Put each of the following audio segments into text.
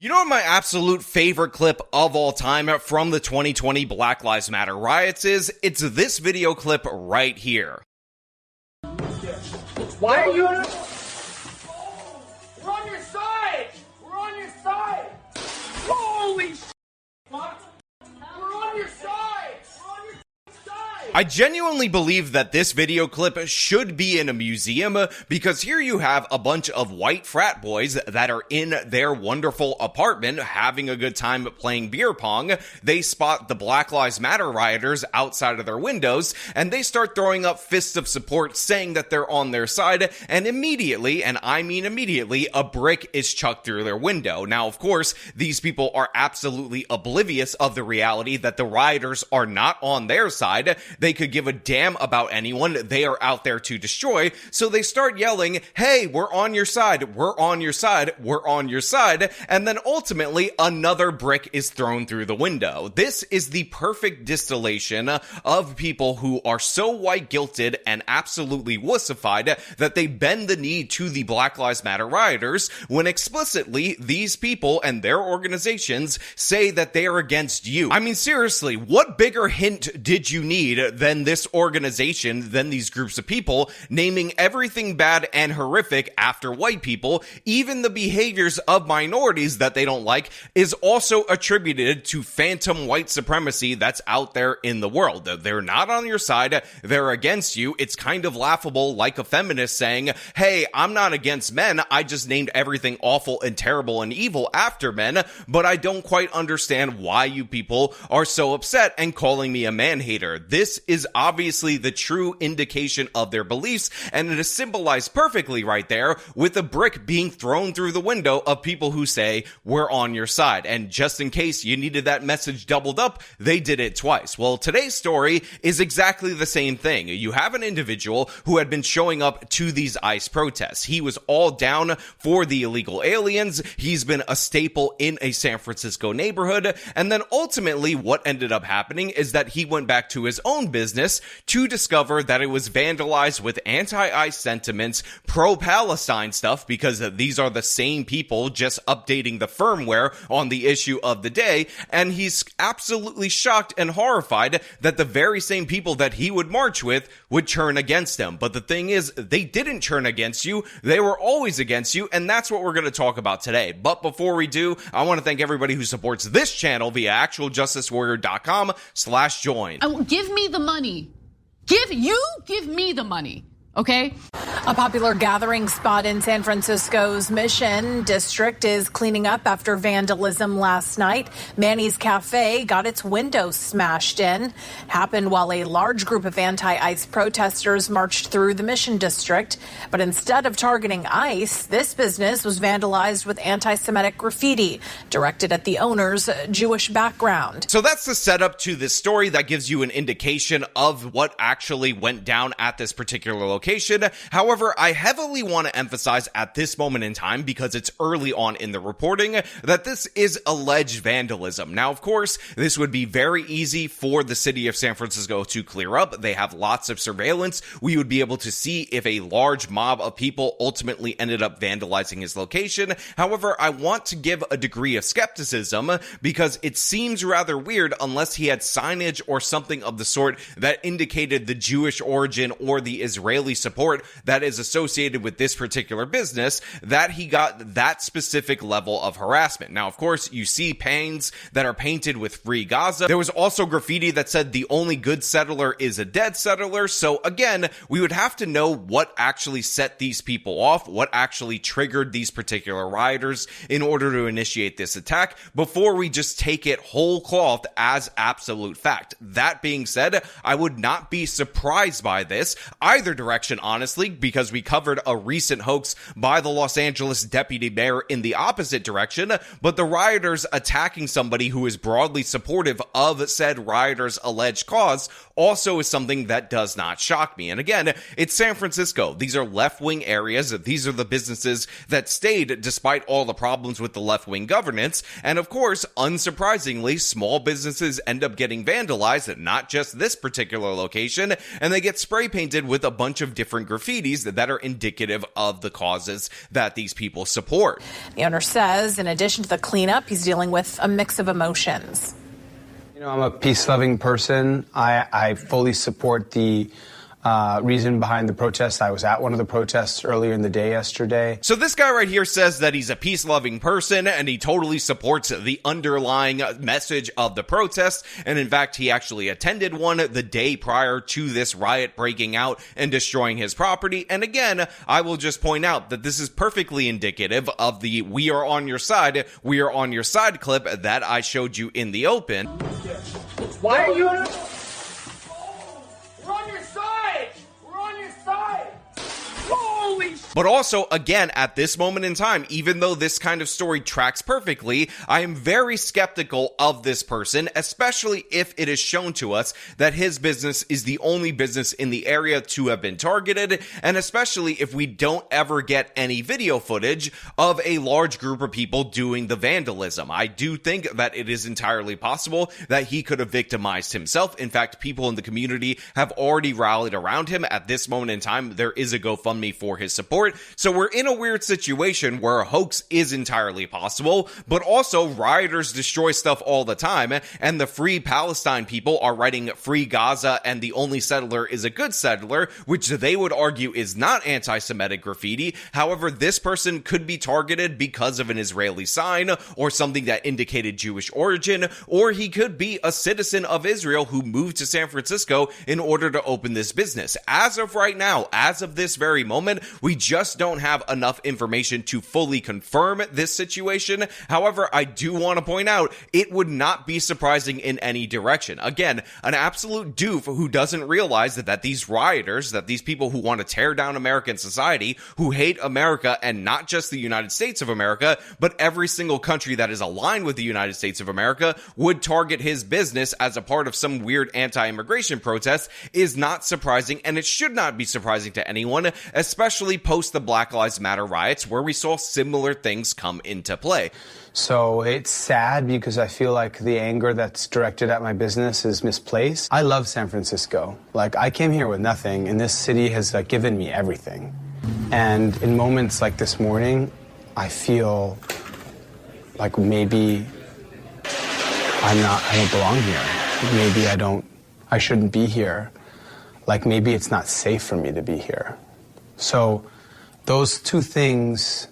You know what my absolute favorite clip of all time from the 2020 Black Lives Matter riots is? It's this video clip right here. Why are you on your... We're on your side! We're on your side! Holy shit! We're on your side! We're on your side! I genuinely believe that this video clip should be in a museum because here you have a bunch of white frat boys that are in their wonderful apartment having a good time playing beer pong. They spot the Black Lives Matter rioters outside of their windows and they start throwing up fists of support saying that they're on their side, and immediately, and I mean immediately, a brick is chucked through their window. Now, of course, these people are absolutely oblivious of the reality that the rioters are not on their side. They could give a damn about anyone they are out there to destroy, so they start yelling, "Hey, we're on your side, we're on your side, we're on your side," and then ultimately another brick is thrown through the window. This is the perfect distillation of people who are so white guilted and absolutely wussified that they bend the knee to the Black Lives Matter rioters when explicitly these people and their organizations say that they are against you. I mean, seriously, what bigger hint did you need than this organization, than these groups of people naming everything bad and horrific after white people? Even the behaviors of minorities that they don't like is also attributed to phantom white supremacy that's out there in the world. They're not on your side, they're against you. It's kind of laughable, like a feminist saying, "Hey, I'm not against men, I just named everything awful and terrible and evil after men, but I don't quite understand why you people are so upset and calling me a man-hater." This is obviously the true indication of their beliefs, and it is symbolized perfectly right there with a brick being thrown through the window of people who say, "We're on your side." And just in case you needed that message doubled up, they did it twice. Well, today's story is exactly the same thing. You have an individual who had been showing up to these ICE protests. He was all down for the illegal aliens. He's been a staple in a San Francisco neighborhood. And then ultimately what ended up happening is that he went back to his own business to discover that it was vandalized with anti-ICE sentiments, pro-Palestine stuff, because these are the same people just updating the firmware on the issue of the day. And he's absolutely shocked and horrified that the very same people that he would march with would turn against him. But the thing is, they didn't turn against you. They were always against you. And that's what we're going to talk about today. But before we do, I want to thank everybody who supports this channel via actualjusticewarrior.com/join. Give me the money. Give me the money. Okay? A popular gathering spot in San Francisco's Mission District is cleaning up after vandalism last night. Manny's Cafe got its windows smashed in. Happened while a large group of anti-ICE protesters marched through the Mission District. But instead of targeting ICE, this business was vandalized with anti-Semitic graffiti directed at the owner's Jewish background. So that's the setup to this story that gives you an indication of what actually went down at this particular location. However, I heavily want to emphasize at this moment in time, because it's early on in the reporting, that this is alleged vandalism. Now, of course, this would be very easy for the city of San Francisco to clear up. They have lots of surveillance. We would be able to see if a large mob of people ultimately ended up vandalizing his location. However, I want to give a degree of skepticism because it seems rather weird unless he had signage or something of the sort that indicated the Jewish origin or the Israeli support that is associated with this particular business, that he got that specific level of harassment. Now, of course, you see panes that are painted with Free Gaza. There was also graffiti that said the only good settler is a dead settler. So again, we would have to know what actually set these people off, what actually triggered these particular rioters in order to initiate this attack before we just take it whole cloth as absolute fact. That being said, I would not be surprised by this either direction, honestly, because we covered a recent hoax by the Los Angeles deputy mayor in the opposite direction, but the rioters attacking somebody who is broadly supportive of said rioters' alleged cause also is something that does not shock me. And again, it's San Francisco. These are left-wing areas. These are the businesses that stayed despite all the problems with the left-wing governance. And of course, unsurprisingly, small businesses end up getting vandalized, not just this particular location, and they get spray painted with a bunch of of different graffitis that are indicative of the causes that these people support. The owner says, in addition to the cleanup, he's dealing with a mix of emotions. You know, I'm a peace-loving person. I fully support the reason behind the protest. I was at one of the protests earlier in the day yesterday. So this guy right here says that he's a peace-loving person and he totally supports the underlying message of the protest. And in fact, he actually attended one the day prior to this riot breaking out and destroying his property. And again, I will just point out that this is perfectly indicative of the "we are on your side" clip that I showed you in the open. Why are you We're on your side! We're on your side! Holy shit! But also, again, at this moment in time, even though this kind of story tracks perfectly, I am very skeptical of this person, especially if it is shown to us that his business is the only business in the area to have been targeted, and especially if we don't ever get any video footage of a large group of people doing the vandalism. I do think that it is entirely possible that he could have victimized himself. In fact, people in the community have already rallied around him. At this moment in time, there is a GoFundMe for his support. So we're in a weird situation where a hoax is entirely possible, but also rioters destroy stuff all the time, and the Free Palestine people are writing Free Gaza and the only settler is a good settler, which they would argue is not anti-Semitic graffiti. However, this person could be targeted because of an Israeli sign or something that indicated Jewish origin, or he could be a citizen of Israel who moved to San Francisco in order to open this business. As of right now, as of this very moment, we just don't have enough information to fully confirm this situation. However, I do want to point out it would not be surprising in any direction. Again, an absolute doof who doesn't realize that these rioters, that these people who want to tear down American society, who hate America and not just the United States of America, but every single country that is aligned with the United States of America, would target his business as a part of some weird anti-immigration protest is not surprising, and it should not be surprising to anyone, especially post the Black Lives Matter riots where we saw similar things come into play. So it's sad because I feel like the anger that's directed at my business is misplaced. I love San Francisco. Like, I came here with nothing, and this city has given me everything. And in moments like this morning, I feel like maybe I don't belong here. Maybe I shouldn't be here. Like, maybe it's not safe for me to be here. So those two things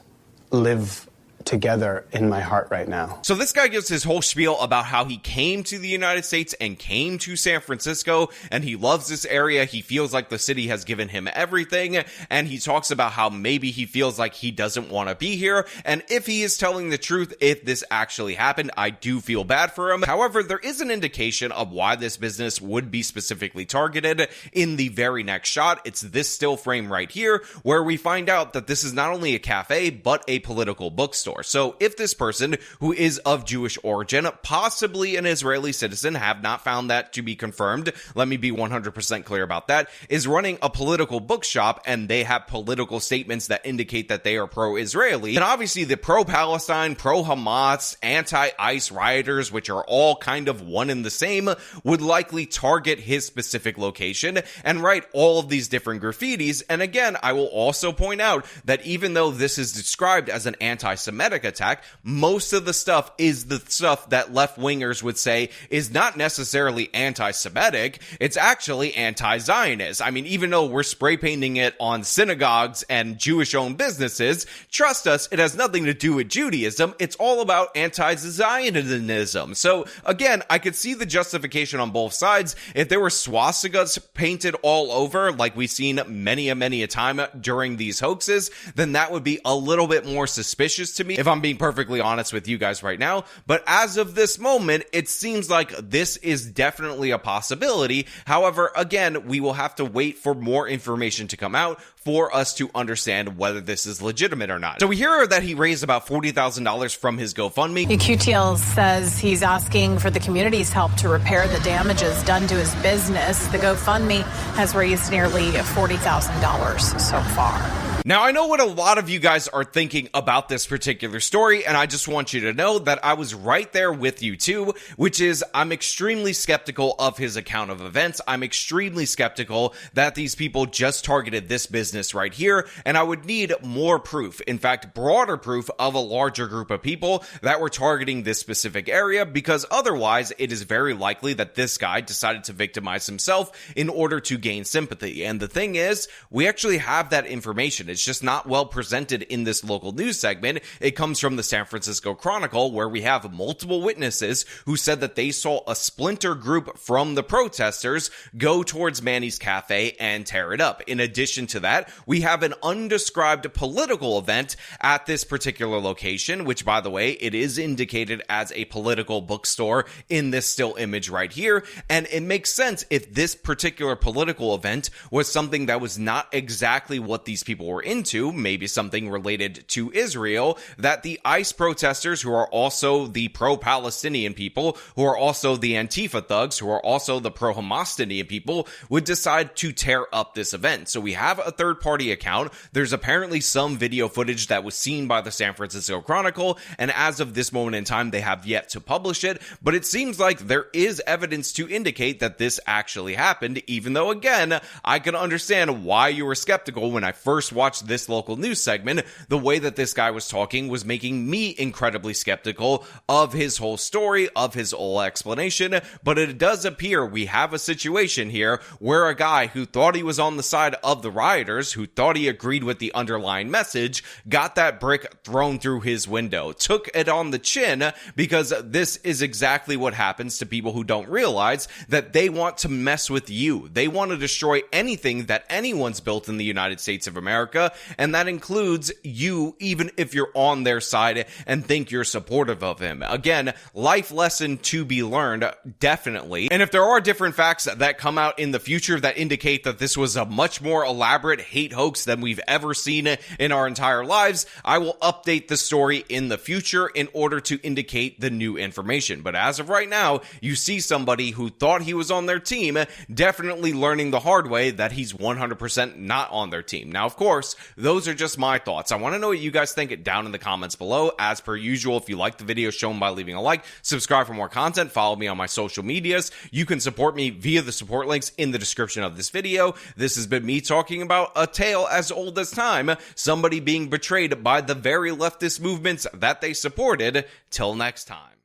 live together in my heart right now. So this guy gives his whole spiel about how he came to the United States and came to San Francisco, and he loves this area. He feels like the city has given him everything, and he talks about how maybe he feels like he doesn't want to be here. And if he is telling the truth, if this actually happened, I do feel bad for him. However, there is an indication of why this business would be specifically targeted in the very next shot. It's this still frame right here, where we find out that this is not only a cafe, but a political bookstore. So if this person, who is of Jewish origin, possibly an Israeli citizen, have not found that to be confirmed, let me be 100% clear about that, is running a political bookshop and they have political statements that indicate that they are pro-Israeli, then obviously the pro-Palestine, pro-Hamas, anti-ICE rioters, which are all kind of one and the same, would likely target his specific location and write all of these different graffitis. And again, I will also point out that even though this is described as an anti-Semitic attack, most of the stuff is the stuff that left-wingers would say is not necessarily anti-Semitic, it's actually anti-Zionist. I mean, even though we're spray painting it on synagogues and Jewish-owned businesses, trust us, it has nothing to do with Judaism, it's all about anti-Zionism. So again, I could see the justification on both sides. If there were swastikas painted all over, like we've seen many a time during these hoaxes, then that would be a little bit more suspicious to me, if I'm being perfectly honest with you guys right now. But as of this moment, it seems like this is definitely a possibility. However, again, we will have to wait for more information to come out for us to understand whether this is legitimate or not. So we hear that he raised about $40,000 from his GoFundMe. QTL says he's asking for the community's help to repair the damages done to his business. The GoFundMe has raised nearly $40,000 so far. Now, I know what a lot of you guys are thinking about this particular story, and I just want you to know that I was right there with you too, which is I'm extremely skeptical of his account of events. I'm extremely skeptical that these people just targeted this business right here, and I would need more proof, in fact, broader proof of a larger group of people that were targeting this specific area, because otherwise it is very likely that this guy decided to victimize himself in order to gain sympathy. And the thing is, we actually have that information. It's just not well presented in this local news segment. It comes from the San Francisco Chronicle, where we have multiple witnesses who said that they saw a splinter group from the protesters go towards Manny's cafe and tear it up. In addition to that, we have an undescribed political event at this particular location, which, by the way, it is indicated as a political bookstore in this still image right here. And it makes sense if this particular political event was something that was not exactly what these people were into, maybe something related to Israel, that the ICE protesters, who are also the pro-Palestinian people, who are also the Antifa thugs, who are also the pro-Hamastinian people, would decide to tear up this event. So we have a third-party account. There's apparently some video footage that was seen by the San Francisco Chronicle, and as of this moment in time, they have yet to publish it, but it seems like there is evidence to indicate that this actually happened, even though, again, I can understand why you were skeptical when I first watched this local news segment. The way that this guy was talking was making me incredibly skeptical of his whole story, of his whole explanation, but it does appear we have a situation here where a guy who thought he was on the side of the rioters, who thought he agreed with the underlying message, got that brick thrown through his window, took it on the chin, because this is exactly what happens to people who don't realize that they want to mess with you. They want to destroy anything that anyone's built in the United States of America, and that includes you, even if you're on their side and think you're supportive of him. Again, life lesson to be learned, definitely. And if there are different facts that come out in the future that indicate that this was a much more elaborate hate hoax than we've ever seen in our entire lives, I will update the story in the future in order to indicate the new information. But as of right now, you see somebody who thought he was on their team definitely learning the hard way that he's 100% not on their team. Now, of course, those are just my thoughts. I want to know what you guys think down in the comments below. As per usual, if you like the video, show them by leaving a like, subscribe for more content, follow me on my social medias. You can support me via the support links in the description of this video. This has been me talking about a tale as old as time, somebody being betrayed by the very leftist movements that they supported. Till next time.